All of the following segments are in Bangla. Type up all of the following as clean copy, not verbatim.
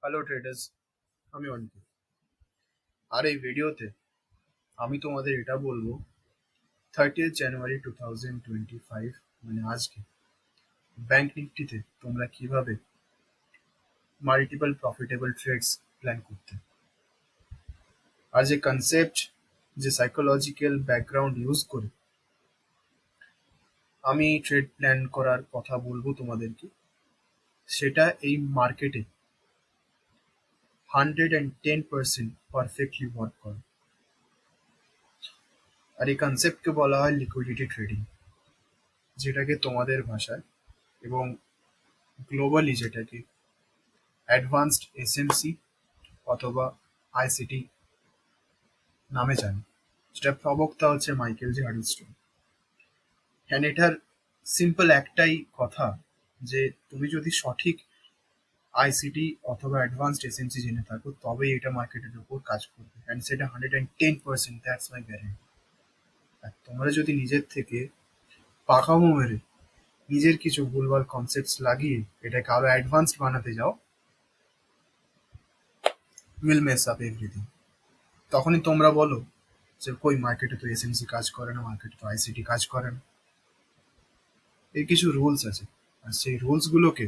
হ্যালো ট্রেডার্স, আমি অনিকেত। আর এই ভিডিওতে আমি তোমাদের এটা বলবো 30th জানুয়ারি 2025 মানে আজকে ব্যাংক নিফটিতে তোমরা কিভাবে মাল্টিপল প্রফিটেবল ট্রেডস প্ল্যান করতে। আর যে কনসেপ্ট, যে সাইকোলজিক্যাল ব্যাকগ্রাউন্ড ইউজ করে আমি ট্রেড প্ল্যান করার কথা বলবো তোমাদেরকে, সেটা এই মার্কেটে 110% পারফেক্টলি ওয়ার্ক করে। আর এই কনসেপ্টকে বলা হয় লিকুইডিটি ট্রেডিং, যেটাকে তোমাদের ভাষায় এবং গ্লোবালি যেটাকে অ্যাডভান্সড এসএমসি অথবা আইসিটি নামে জানি, যেটা প্রবক্তা হচ্ছে মাইকেল জে হাডলস্টোন। অ্যান্ড এটার সিম্পল একটাই কথা, যে তুমি যদি সঠিক আইসিটি অথবা অ্যাডভান্সড এসএমসি জেনে থাকো তবেই এটা মার্কেটের উপর কাজ করবে, অ্যান্ড সেটা 110%, দ্যাটস মাই গ্যারেন্টি। আর তোমরা যদি নিজের থেকে পাকামো মেরে নিজের কিছু ভুলভাল কনসেপ্টস লাগিয়ে এটাকে আরো অ্যাডভান্সড বানাতে যাও, উইল মেস আপ এভরিথিং। তখনই তোমরা বলো যে কই মার্কেটে তো এসএমসি কাজ করে না, মার্কেটে তো আইসিটি কাজ করে না। এর কিছু রুলস আছে, আর সেই রুলস গুলোকে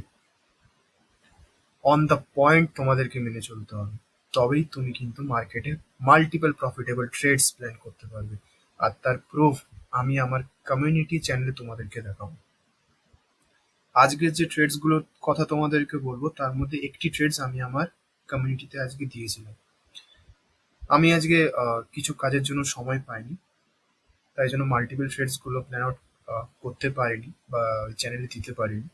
অন দ্য পয়েন্ট তোমাদেরকে মেনে চলতে হবে। তবেই তুমি কিন্তু মার্কেটে মাল্টিপল প্রফিটেবল ট্রেডস প্ল্যান করতে পারবে। আর তার প্রুফ আমি আমার কমিউনিটি চ্যানেলে তোমাদেরকে দেখাবো। আজকের যে ট্রেডস গুলোর কথা তোমাদেরকে বলবো তার মধ্যে একটি ট্রেডস আমি আমার কমিউনিটিতে আজকে দিয়েছিলাম। আমি আজকে কিছু কাজের জন্য সময় পাইনি, তাই জন্য মাল্টিপল থ্রেডস গুলো প্ল্যান আউট করতে পারিনি বা চ্যানেলে দিতে পারিনি।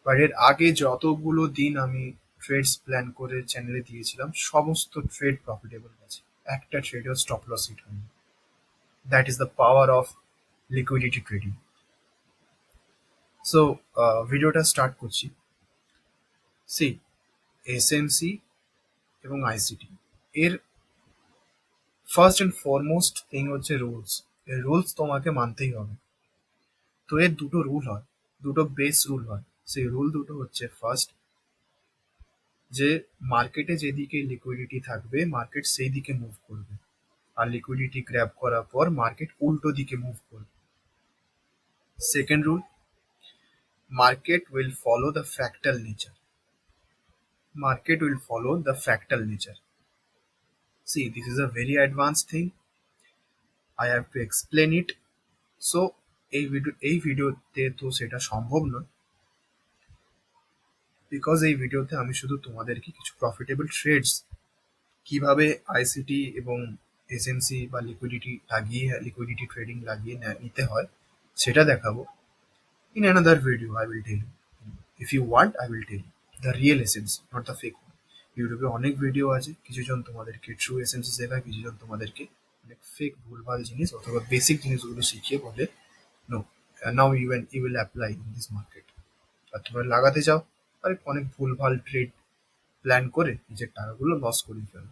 বাট এর আগে যতগুলো দিন আমি ট্রেডস প্ল্যান করে চ্যানেলে দিয়েছিলাম সমস্ত ট্রেড প্রফিটেবল গেছে, একটা ট্রেডেও স্টপ লস হিট হয়নি। That is the power of liquidity trading. So ভিডিওটা স্টার্ট করছি। সি, এসএমসি এবং আইসিটি এর ফার্স্ট অ্যান্ড ফরমোস্ট থিং হচ্ছে রুলস। এই রুলস তোমাকে মানতেই হবে। তো এর দুটো রুল হয়, দুটো বেস রুল হয়। সেই রুল দুটো হচ্ছে, ফার্স্ট, যে মার্কেটে যেদিকে লিকুইডিটি থাকবে মার্কেট সেই দিকে মুভ করবে, আর লিকুইডিটি গ্র্যাব করার পর মার্কেট উল্টো দিকে মুভ করবে। Second rule, market will follow the fractal nature. Market will follow the fractal nature. See, this is a very advance thing, I have to explain it. So এই ভিডিওতে তো সেটা সম্ভব নয়, বিকজ এই ভিডিওতে আমি শুধু তোমাদেরকে কিছু প্রফিটেবল ট্রেডস কিভাবে আইসিটি এবং এসএমসি বা লিকুইডিটি ট্রেডিং লাগিয়ে নিতে হয় সেটা দেখাবো। In another video I will tell you, if you want I will tell you the real SMC, not the fake one. ইউটিউবে অনেক ভিডিও আছে, কিছুজন তোমাদেরকে ট্রু এসএমসি শেখায়, কিছুজন তোমাদেরকে অনেক ফেক ভুলভাল জিনিস অথবা বেসিক জিনিসগুলো শিখিয়ে বলে no, now you will apply in this market. আর তোমরা লাগাতে যাও আর অনেক ভুলভাল ট্রেড প্ল্যান করে নিজের টাকাগুলো লস করে ফেলো।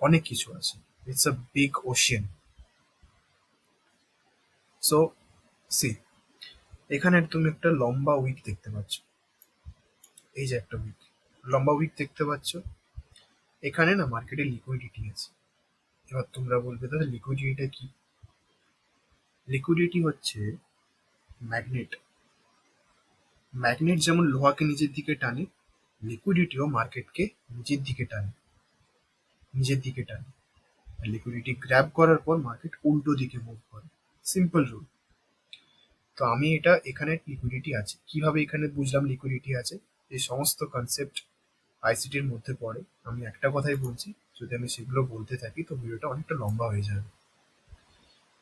অনেক কিছু আছে, it's a big ocean. So see, এখানে তুমি একটা লম্বা উইক দেখতে পাচ্ছ, এই যে একটা উইক, লম্বা উইক দেখতে পাচ্ছ। এখানে না মার্কেটে লিকুইডিটি আছে। এবার তোমরা বলবে দাদা লিকুইডিটিটা কি? লিকুইডিটি হচ্ছে ম্যাগনেট। ম্যাগনেট যেমন লোহাকে নিজের দিকে টানে, লিকুইডিটিও মার্কেটকে নিজের দিকে টানে, নিজের দিকে টানে। লিকুইডিটি গ্র্যাব করার পর মার্কেট উল্টো দিকে মুভ করে, সিম্পল রুল। তো আমি এটা, এখানে লিকুইডিটি আছে কিভাবে এখানে বুঝলাম লিকুইডিটি আছে, এই সমস্ত কনসেপ্ট আইসিটির মধ্যে পড়ে। আমি একটা কথাই বলছি, যদি আমি সেগুলো বলতে থাকি তো ভিডিওটা অনেকটা লম্বা হয়ে যাবে।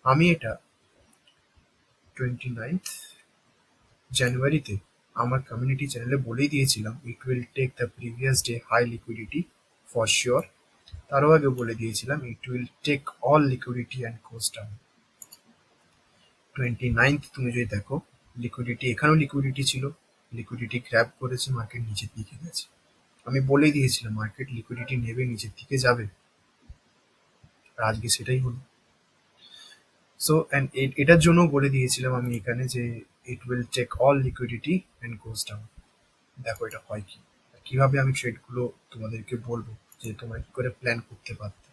আমি এটা 29th জানুয়ারিতে আমার কমিউনিটি চ্যানেলে বলেই দিয়েছিলাম, it will take the previous day high liquidity for sure. তারও আগে বলে দিয়েছিলাম it will take all liquidity and goes down. 29th তুমি যদি দেখো, লিকুইডিটি, এখানেও লিকুইডিটি ছিল, লিকুইডিটি গ্র্যাব করেছে, মার্কেট নিচের দিকে গেছে। আমি বলেই দিয়েছিলাম মার্কেট লিকুইডিটি নেবে, নিচের দিকে যাবে, আর আজকে সেটাই হলো। সো অ্যান্ড এটার জন্য বলে দিয়েছিলাম আমি এখানে যে it will take all liquidity and goes down. দেখো এটা হয় কি, কিভাবে আমি ট্রেডগুলো তোমাদেরকে বলবো যে তোমরা কি করে প্ল্যান করতে পারতে।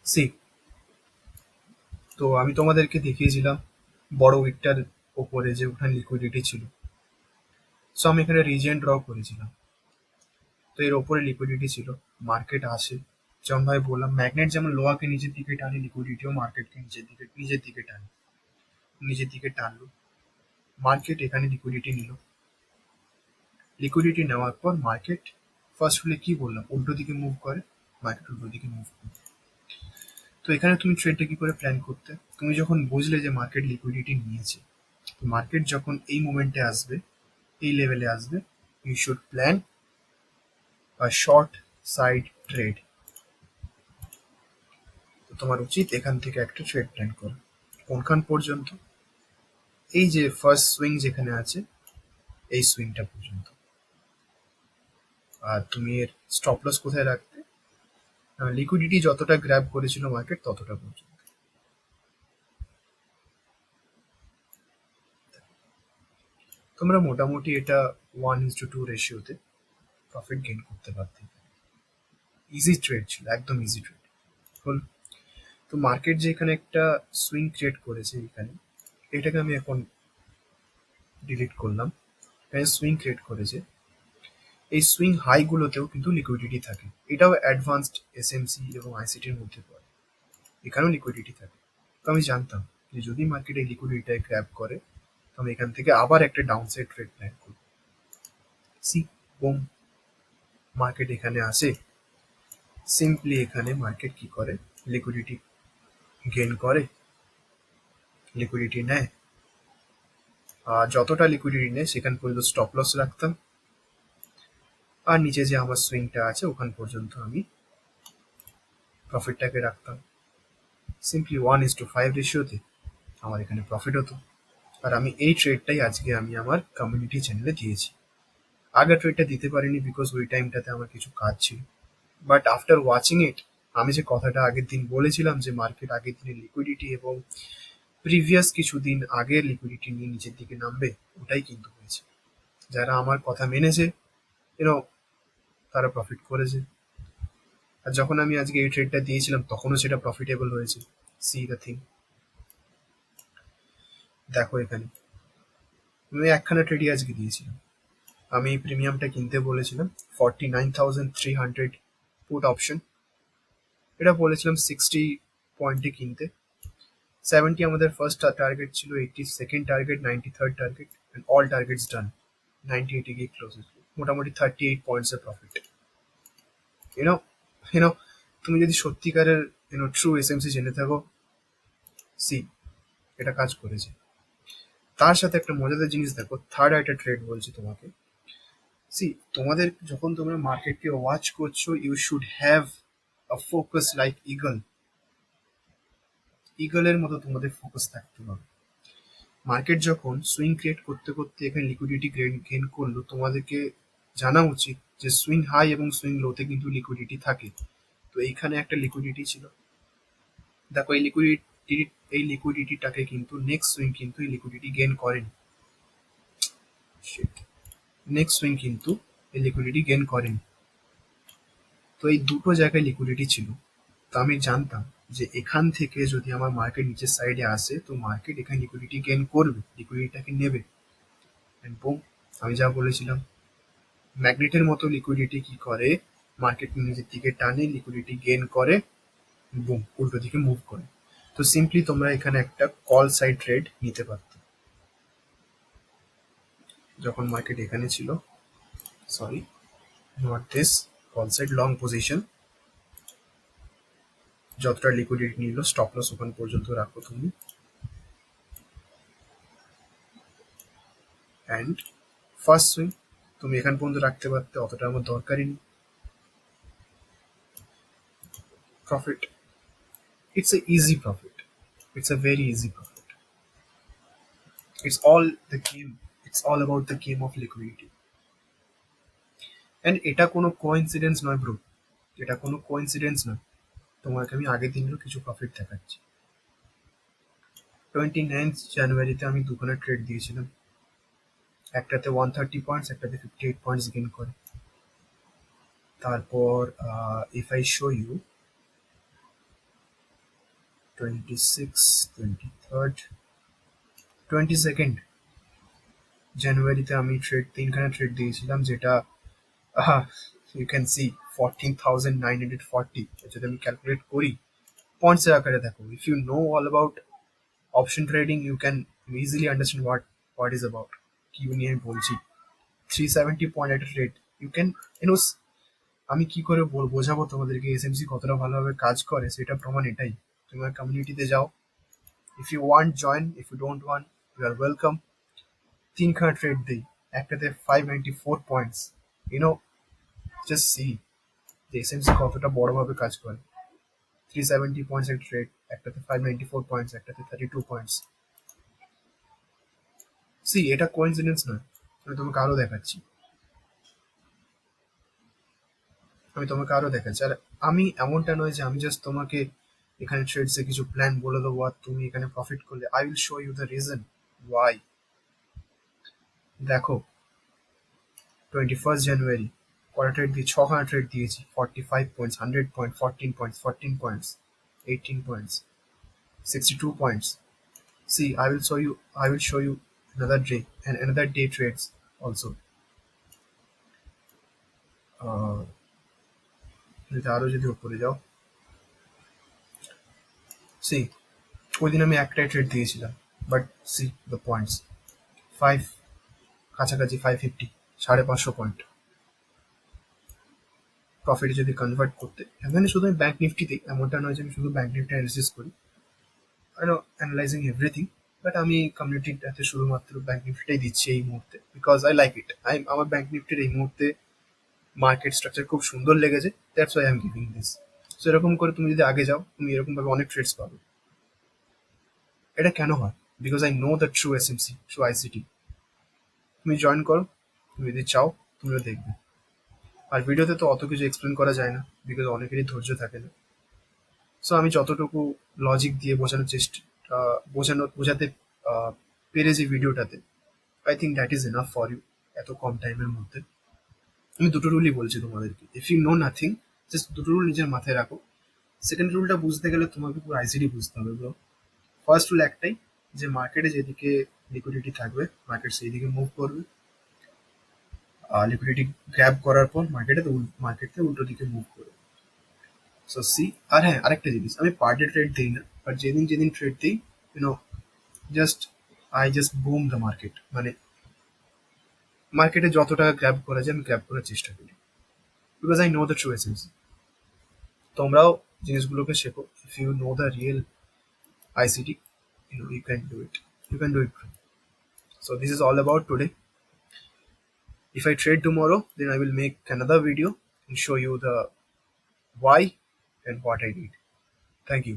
সি, তো আমি তোমাদেরকে দেখিয়েছিলাম বড় উইকটার ওপরে যে ওখানে লিকুইডিটি ছিল। সো আমি এখানে রিজিয়ন ড্র করেছিলাম, তো এর ওপরে লিকুইডিটি ছিল। মার্কেট আসে, যেমন ভাই বললাম ম্যাগনেট যেমন লোহাকে নিচের দিকে টানে, লিকুইডিটিও মার্কেটকে নিচের দিকে টানে, নিচের দিকে টানলো। মার্কেট এখানে লিকুইডিটি নিল, লিকুইডিটি নেওয়ার পর মার্কেট ফার্স্ট হলে কি বললাম উল্টো দিকে মুভ করে, মার্কেট উল্টো দিকে মুভ করে। তো এখানে তুমি ট্রেডটা কি করে প্ল্যান করতে, তুমি যখন বুঝলে যে মার্কেট লিকুইডিটি নিয়েছে, তো মার্কেট যখন এই মোমেন্টে আসবে, এই লেভেলে আসবে, you should plan a short side trade. তো তোমার উচিত এখান থেকে একটা ট্রেড প্ল্যান করা। কোনখান পর্যন্ত? এই যে ফার্স্ট সুইং যেখানে আছে, এই সুইংটা পর্যন্ত। আর তুমি এর স্টপ লস কোথায় রাখতে? লিকুইডিটি যতটা গ্র্যাব করেছিল মার্কেট ততটা পর্যন্ত। তোমরা মোটামুটি এটা 1:2 রেশিওতে প্রফিট গেইন করতে পারতে। ইজি ট্রেড ছিল, একদম ইজি ট্রেড হল। তো মার্কেট যে এখানে একটা সুইং ক্রিয়েট করেছে, এখানে এটাকে আমি এখন ডিলিট করলাম। এখানে সুইং ক্রিয়েট করেছে, এই সুইং হাইগুলোতেও কিন্তু লিকুইডিটি থাকে। এটাও অ্যাডভান্সড এসএমসি এবং আইসিটির মধ্যে পড়ে, এখানেও লিকুইডিটি থাকে। তো আমি জানতাম যে যদি মার্কেট এই লিকুইডিটিটা গ্র্যাব করে, তো আমি এখান থেকে আবার একটা ডাউন সাইড ট্রেড প্ল্যান করব। সি, বুম, মার্কেট এখানে আসে, সিম্পলি এখানে মার্কেট কি করে, লিকুইডিটি গেইন করে, লিকুইডিটি নেয়। আর যতটা লিকুইডিটি নেয় সেখান পর্যন্ত স্টপ লস রাখতাম, আর নিচে যে আমার সুইংটা আছে ওখান পর্যন্ত আমি প্রফিটটাকে রাখতাম। সিম্পলি 1:5 রেশিওতে আমার এখানে প্রফিট হতো। আর আমি এই ট্রেডটাই আজকে আমি আমার কমিউনিটি চ্যানেলে দিয়েছি। আগের ট্রেডটা দিতে পারিনি বিকজ ওই টাইমটাতে আমার কিছু কাজ ছিল। বাট আফটার ওয়াচিং ইট, আমি যে কথাটা আগের দিন বলেছিলাম যে মার্কেট আগের দিনের লিকুইডিটি এবং প্রিভিয়াস কিছুদিন আগের লিকুইডিটি নিয়ে নিচের দিকে নামবে, ওটাই কিন্তু হয়েছে। যারা আমার কথা মেনেছে, ইউনো, তারা প্রফিট করেছে। আর যখন আমি আজকে এই ট্রেডটা দিয়েছিলাম তখনও সেটা প্রফিটেবল হয়েছে। সি দ্য থিং, দেখো এখানে আমি একখানা ট্রেডই আজকে দিয়েছিলাম। আমি এই প্রিমিয়ামটা কিনতে বলেছিলাম 49,300 পুট অপশন। এটা বলেছিলাম 60 পয়েন্টে কিনতে। 70 আমাদের ফার্স্ট টার্গেট ছিল, 80 second target, 90 third target, and all targets done. 98 গিয়ে ক্লোজ, মোটামুটি 38 পয়েন্টসের প্রফিট। ইউনো ইউনো তুমি যদি সত্যিকারের ট্রু এসএমসি জেনে থাকো, সি, এটা কাজ করেছে। তার সাথে একটা মজাদার জিনিস দেখো, থার্ড একটা ট্রেড বলছি তোমাকে। সি, তোমাদের যখন তোমরা মার্কেটকে ওয়াচ করছো, you should have a focus like eagle. ইগলের মতো তোমাদের ফোকাস থাকতে হবে। মার্কেট যখন সুইং ক্রিয়েট করতে করতে এখানে লিকুইডিটি গেইন করলো, তোমাদেরকে জানা উচিত যে সুইং হাই এবং সুইং লোতে কিন্তু লিকুইডিটি থাকে। তো এইখানে একটা লিকুইডিটি ছিল, দেখো এই লিকুইডিটিটাকে কিন্তু নেক্সট সুইং কিন্তু এই লিকুইডিটি গেইন করেনি। নেক্সট সুইং কিন্তু এই লিকুইডিটি গেইন করেনি। তো এই দুটো জায়গায় লিকুইডিটি ছিল। তো আমি জানতাম যে এখান থেকে যদি আমার মার্কেট নিচের সাইডে আসে, তো মার্কেট এখানে লিকুইডিটি গেইন করবে, লিকুইডিটিটাকে নেবে। এন্ড বুম, আমি যা বলেছিলাম, ম্যাগনেটের মতো লিকুইডিটি কি করে, মার্কেট নিজের দিকে টানে, লিকুইডিটি গেইন করে, বুম, উল্টো দিকে মুভ করে। তো সিম্পলি তোমরা এখানে একটা কল সাইড ট্রেড নিতে পারতো। যখন মার্কেট এখানে ছিল, sorry, not this, call side long position, যতটা লিকুইডিটি নিল স্টপ লস ওখান পর্যন্ত রাখো তুমি। অ্যান্ড ফার্স্ট সুইং তুমি এখান পর্যন্ত রাখতে পারতে, অতটা আমার দরকারই নেই। Profit, it's a easy profit, it's a very easy profit. It's all the game, it's all about the game of liquidity. And এটা কোনো কোইন্সিডেন্স নয় ব্রো, এটা কোনো কোইন্সিডেন্স নয়। তোমাকে আমি আগের দিনেরও কিছু প্রফিট দেখাচ্ছি। 29 জানুয়ারিতে আমি দুখানা ট্রেড দিয়েছিলাম, একটাতে 130 পয়েন্টস, একটাতে 58 পয়েন্টস গেইন করে। তারপর if I show you 26, 23rd, 22nd জানুয়ারিতে আমি তিনখানা ট্রেড দিয়েছিলাম, যেটা ইউ ক্যান সি 14,940। যদি আমি ক্যালকুলেট করি পয়েন্টসের আকারে, দেখো, if you know all about option trading you can easily understand what is about, কি নিয়ে আমি বলছি। 370 পয়েন্ট একটা ট্রেড, ইউ ক্যান ইউনো। আমি কি করে বোঝাবো তোমাদেরকে এসএমসি কতটা ভালোভাবে কাজ করে, সেটা প্রমাণ এটাই। তোমার কমিউনিটিতে যাও, if you want join, if you don't want you are welcome. তিনখানা ট্রেড দিই, একটাতে 594 পয়েন্টস। ইউনো, জাস্ট সি যে এসএমসি কতটা বড়ভাবে কাজ করে। 370 পয়েন্টস একটা ট্রেড, একটাতে 594 পয়েন্টস, একটাতে 32 পয়েন্টস। সি, এটা কোইন্সিডেন্স নয়, আমি তোমাকে আরো দেখাচ্ছি। আর আমি এমনটা নয় যে আমি জাস্ট তোমাকে এখানে ট্রেডসে কিছু প্ল্যান বলে দেবো আর তুমি এখানে প্রফিট করলে। I will show you the reason why. দেখো, 21 জানুয়ারি কটা ট্রেড দিয়ে, ছখানা ট্রেড দিয়েছি, 45 points, 100 point, 14 points, 14 points, 18 points, 62 points. See, I will show you another day and another day trades also. যদি আরো যদি উপরে যাও, সি, ওই দিন আমি একটাই ট্রেড দিয়েছিলাম, বাট সি দ্য পয়েন্টস, 5, কাছাকাছি 550, 550 পয়েন্ট প্রফিট যদি কনভার্ট করতে। এখানে শুধু আমি ব্যাংক নিফটিতেই, এমনটা নয় যে আমি শুধু ব্যাংক নিফটি অ্যানালিসিস করি, I know analysing everything, but আমি কমিউনিটিটাতে শুধুমাত্র ব্যাংক নিফটিটাই দিচ্ছি এই মুহূর্তে, বিকজ আই লাইক ইট। আমার ব্যাংক নিফটির এই মুহূর্তে মার্কেট স্ট্রাকচার খুব সুন্দর লেগেছে, that's why I am giving this. So এরকম করে তুমি যদি আগে যাও, তুমি এরকম ভাবে অনেক ট্রেডস পাবে। এটা কেন হয়? Because I know the true SMC, true ICT. তুমি জয়েন করো, তুমি যদি চাও তুমিও দেখবে। আর ভিডিওতে তো অত কিছু এক্সপ্লেন করা যায় না, বিকজ অনেকেরই ধৈর্য থাকে না। সো আমি যতটুকু লজিক দিয়ে বোঝানোর চেষ্টা বোঝাতে পেরেছি ভিডিওটাতে, I think that is enough for you এত কম টাইমের মধ্যে। আমি দুটো রুলই বলছি তোমাদেরকে, if you know nothing, just দুটো রুল নিজের মাথায় রাখো। সেকেন্ড রুলটা বুঝতে গেলে তোমাকে পুরো আইসিডি বুঝতে হবে ব্রো। ফার্স্ট রুল একটাই, যে মার্কেটে যেদিকে লিকুইডিটি থাকবে মার্কেট সেই দিকে মুভ করবে। লিকুইডিটি গ্র্যাব করার পর মার্কেটে উল্টো দিকে মুভ করবে। সো সি, আর হ্যাঁ, আরেকটা জিনিস, আমি পার ডে ট্রেড দিই না, বাট যেদিন যেদিন ট্রেড দিই, you know, just just boom the market, মানে মার্কেটে যত টাকা গ্র্যাব করা যায় আমি গ্র্যাব করার চেষ্টা করি, because I know the true essence. তোমরাও জিনিসগুলোকে শেখো, if you know the real ICT, you can do it. You can do it. So this is all about today. If I trade tomorrow, then I will make another video and show you the why and what I did. Thank you.